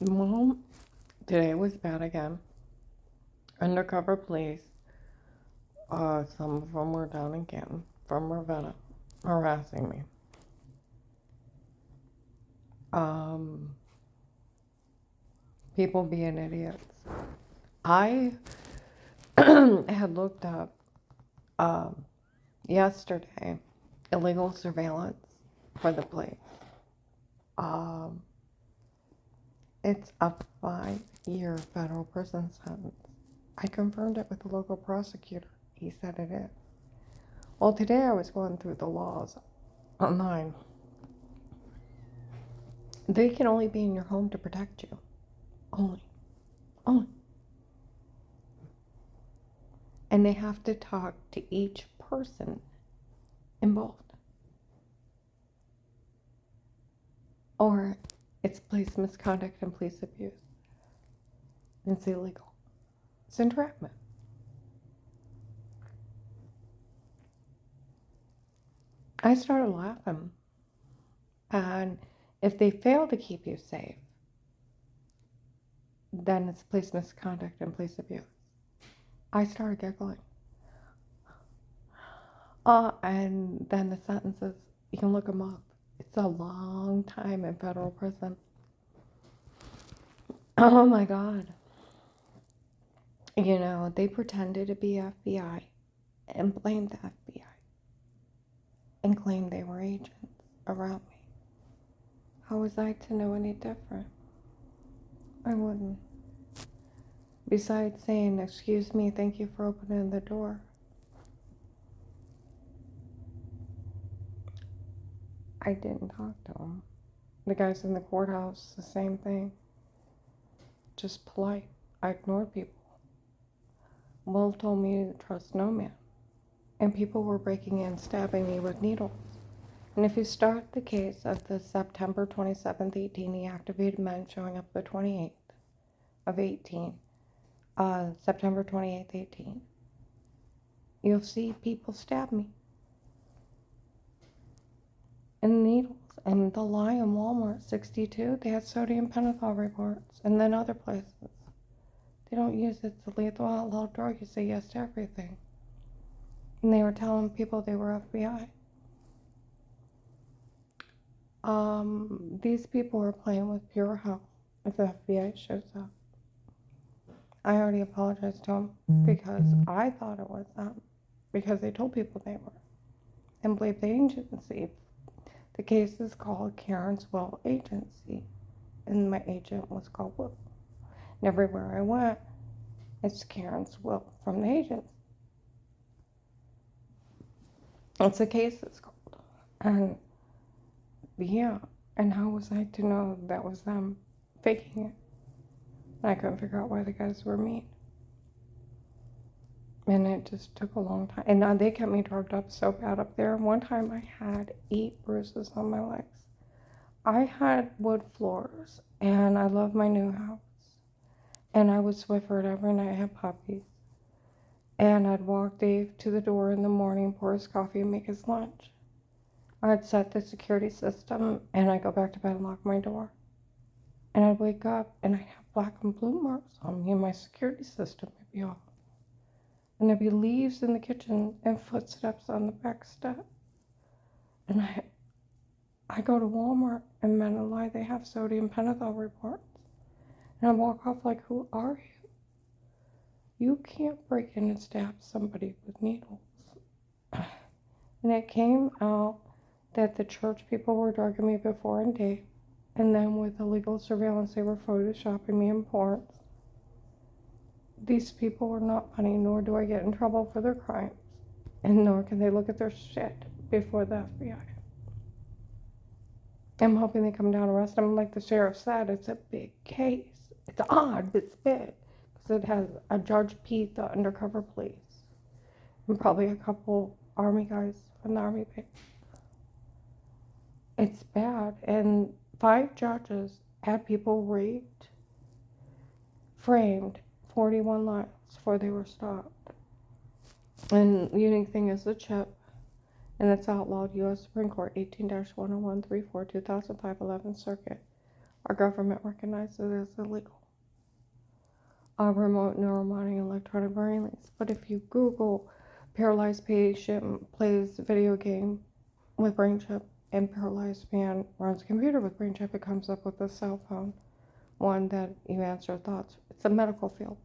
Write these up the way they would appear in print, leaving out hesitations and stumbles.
Well, today was bad again. Undercover police, some of them were down in Canton from Ravenna, harassing me. Um, People being idiots. I had looked up um, yesterday illegal surveillance for the police. Um, it's a 5-year federal prison sentence. I confirmed it with the local prosecutor. He said it is. Well, today I was going through the laws online. They can only be in your home to protect you. Only. Only. And they have to talk to each person involved. Or it's police misconduct and police abuse. It's illegal. It's entrapment. I started laughing. And if they fail to keep you safe, then it's police misconduct and police abuse. I started giggling. And then the sentences, you can look them up. It's a long time in federal prison. Oh my God. You know, they pretended to be FBI and blamed the FBI and claimed they were agents around me. How was I to know any different? I wouldn't. Besides saying, "Excuse me, thank you for opening the door," I didn't talk to them. The guys in the courthouse, the same thing. Just polite. I ignored people. Will told me to trust no man. And people were breaking in, stabbing me with needles. And if you start the case of the September 27th, 18, the activated men showing up the 28th of 18, September 28th, 18, you'll see people stab me. And needles. And the lie in Walmart 62, they had sodium pentothal reports. And then other places. They don't use it as a lethal outlaw drug. You say yes to everything. And they were telling people they were FBI. These people were playing with pure hell if the FBI shows up. I already apologized to them because I thought it was them. Because they told people they were. And believed the agency. The case is called Karen's Will Agency. And my agent was called Will. And everywhere I went, it's Karen's Will from the agency. That's the case it's called. And yeah, and how was I to know that was them faking it? I couldn't figure out why the guys were mean. And it just took a long time. And now they kept me drugged up so bad up there. One time I had 8 bruises on my legs. I had wood floors, and I love my new house. And I would Swiffer it every night. I had puppies. And I'd walk Dave to the door in the morning, pour his coffee, and make his lunch. I'd set the security system, and I'd go back to bed and lock my door. And I'd wake up, and I'd have black and blue marks on me, and my security system would be off. And there'd be leaves in the kitchen and footsteps on the back step. And I go to Walmart, and men and lie, they have sodium pentothal reports. And I walk off like, who are you? You can't break in and stab somebody with needles. And it came out that the church people were drugging me before and Dave. And then with illegal surveillance, they were photoshopping me in porns. These people were not funny, nor do I get in trouble for their crimes. And nor can they look at their shit before the FBI. I'm hoping they come down and arrest them. Like the sheriff said, it's a big case. It's odd, but it's big. Because it has a Judge Pete, the undercover police. And probably a couple army guys from the army base. It's bad. And 5 judges had people raped, framed 41 lives before they were stopped. And the unique thing is the chip. And it's outlawed. U.S. Supreme Court 18-10134 2005 11th Circuit. Our government recognizes it as illegal. Remote neuromonitoring electronic brain leads. But if you Google paralyzed patient plays video game with brain chip and paralyzed man runs computer with brain chip, it comes up with a cell phone, one that you answer thoughts. It's a medical field.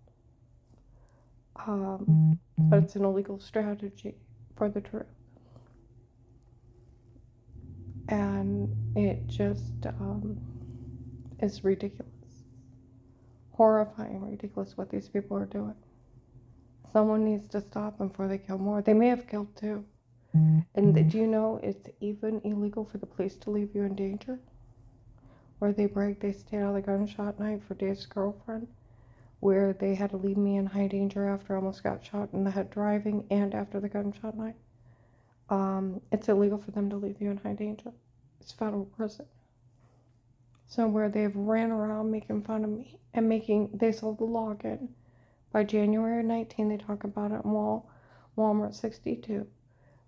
But it's an illegal strategy for the truth. And it just is ridiculous. Horrifying, ridiculous what these people are doing. Someone needs to stop them before they kill more. They may have killed two. And do you know it's even illegal for the police to leave you in danger? Where they brag they stayed out of the gunshot night for Dave's girlfriend, where they had to leave me in high danger after I almost got shot in the head driving and after the gunshot night. It's illegal for them to leave you in high danger. It's federal prison. So where they've ran around making fun of me and they sold the login. By January 19, they talk about it in Walmart 62,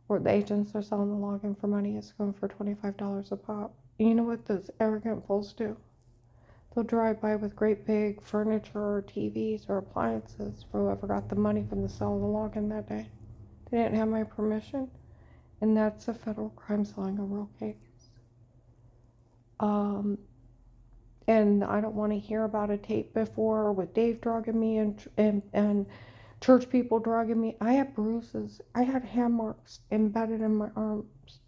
where the agents are selling the login for money. It's going for $25 a pop. And you know what those arrogant fools do? They'll drive by with great big furniture or TVs or appliances for whoever got the money from the sale of the login that day. They didn't have my permission, and that's a federal crime, selling a real case. And I don't want to hear about a tape before with Dave drugging me and church people drugging me. I had bruises. I had hand marks embedded in my arms.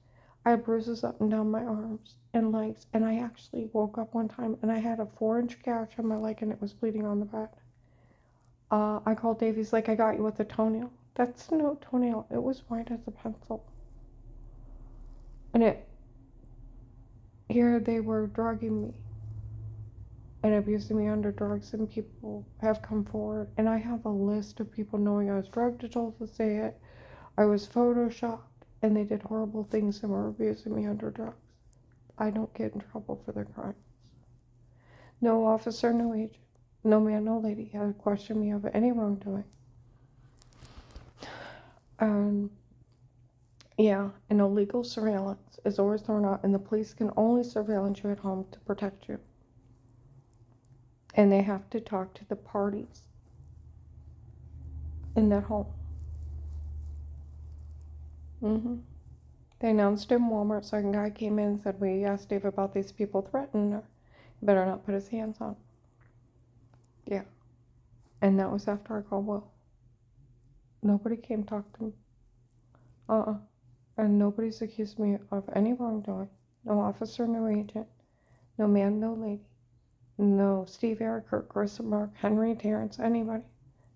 I had bruises up and down my arms and legs. And I actually woke up one time and I had a 4-inch gash on my leg and it was bleeding on the bed. I called Dave. He's like, I got you with a toenail. That's no toenail. It was white as a pencil. And here they were drugging me and abusing me under drugs, and people have come forward, and I have a list of people knowing I was drugged and told to say it, I was photoshopped, and they did horrible things and were abusing me under drugs. I don't get in trouble for their crimes. No officer, no agent, no man, no lady has questioned me of any wrongdoing. Yeah, and illegal surveillance is always thrown out, and the police can only surveillance you at home to protect you. And they have to talk to the parties in that home. They announced in Walmart, second guy came in and said, we asked Dave about these people threatening her. You better not put his hands on. Yeah. And that was after I called Will. Nobody came talk to me. And nobody's accused me of any wrongdoing. No officer, no agent, no man, no lady. No, Steve, Eric, Kurt, Chris, Mark, Henry, Terrence, anybody.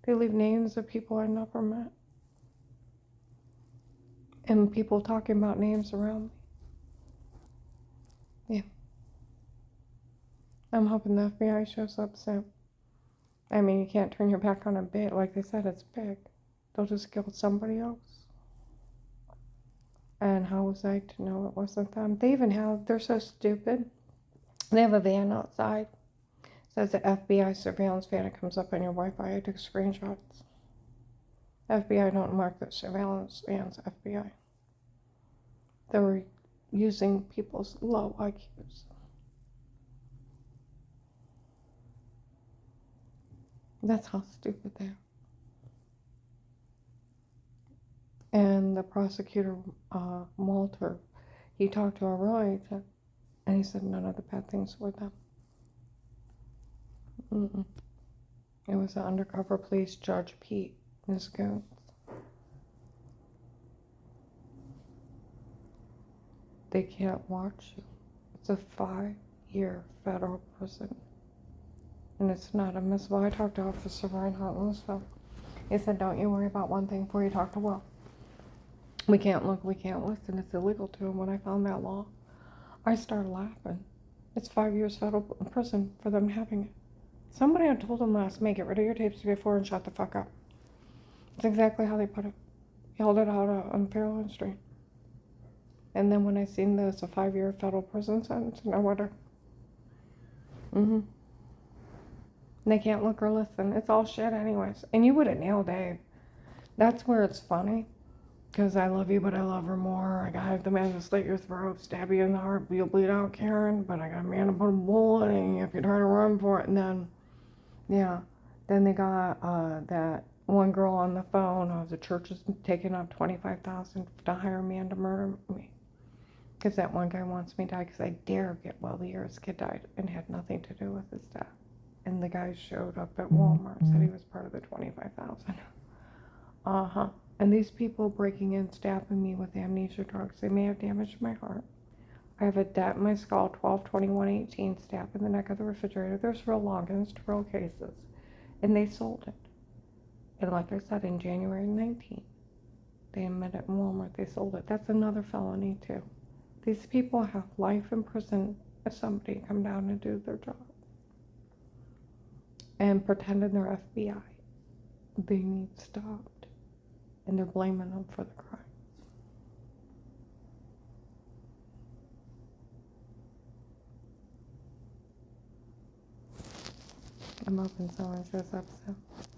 They leave names of people I never met. And people talking about names around me. Yeah. I'm hoping the FBI shows up soon. I mean, you can't turn your back on a bit. Like they said, it's big. They'll just kill somebody else. And how was I to know it wasn't them? They're so stupid. They have a van outside. Says the FBI surveillance van. It comes up on your Wi-Fi. I took screenshots. FBI don't mark the surveillance vans FBI. They were using people's low IQs. That's how stupid they are. And the prosecutor, Walter, he talked to a real agent, and he said none of the bad things were them. It was an undercover police Judge Pete and his goons. They can't watch you. It's a 5-year federal prison. And it's not admissible. I talked to Officer Reinhardt in Louisville. He said, don't you worry about one thing before you talk to Will. We can't look, we can't listen. It's illegal to him. When I found that law, I started laughing. It's 5 years federal prison for them having it. Somebody had told him last, get rid of your tapes before and shut the fuck up. That's exactly how they put it. He held it out on Fairlawn Street. And then when I seen this, a 5-year federal prison sentence, no wonder. And they can't look or listen. It's all shit anyways. And you would have nailed Dave. That's where it's funny. Because I love you, but I love her more. I got the man to slit your throat, stab you in the heart, you'll bleed out, Karen. But I got a man to put a bullet in you if you try to run for it. And then, yeah, then they got that one girl on the phone. The church is taking up $25,000 to hire a man to murder me. Because that one guy wants me to die because I dare get wealthier. His kid died and had nothing to do with his death. And the guy showed up at Walmart, said he was part of the 25,000. Uh-huh. And these people breaking in, stabbing me with amnesia drugs, they may have damaged my heart. I have a dent in my skull, 12/21/18, stab in the neck of the refrigerator. There's real logins to real cases. And they sold it. And like I said, in January 19th, they admitted in Walmart they sold it. That's another felony, too. These people have life in prison if somebody come down and do their job. And pretending they're FBI. They need stopped. And they're blaming them for the crime. I'm hoping someone shows up soon.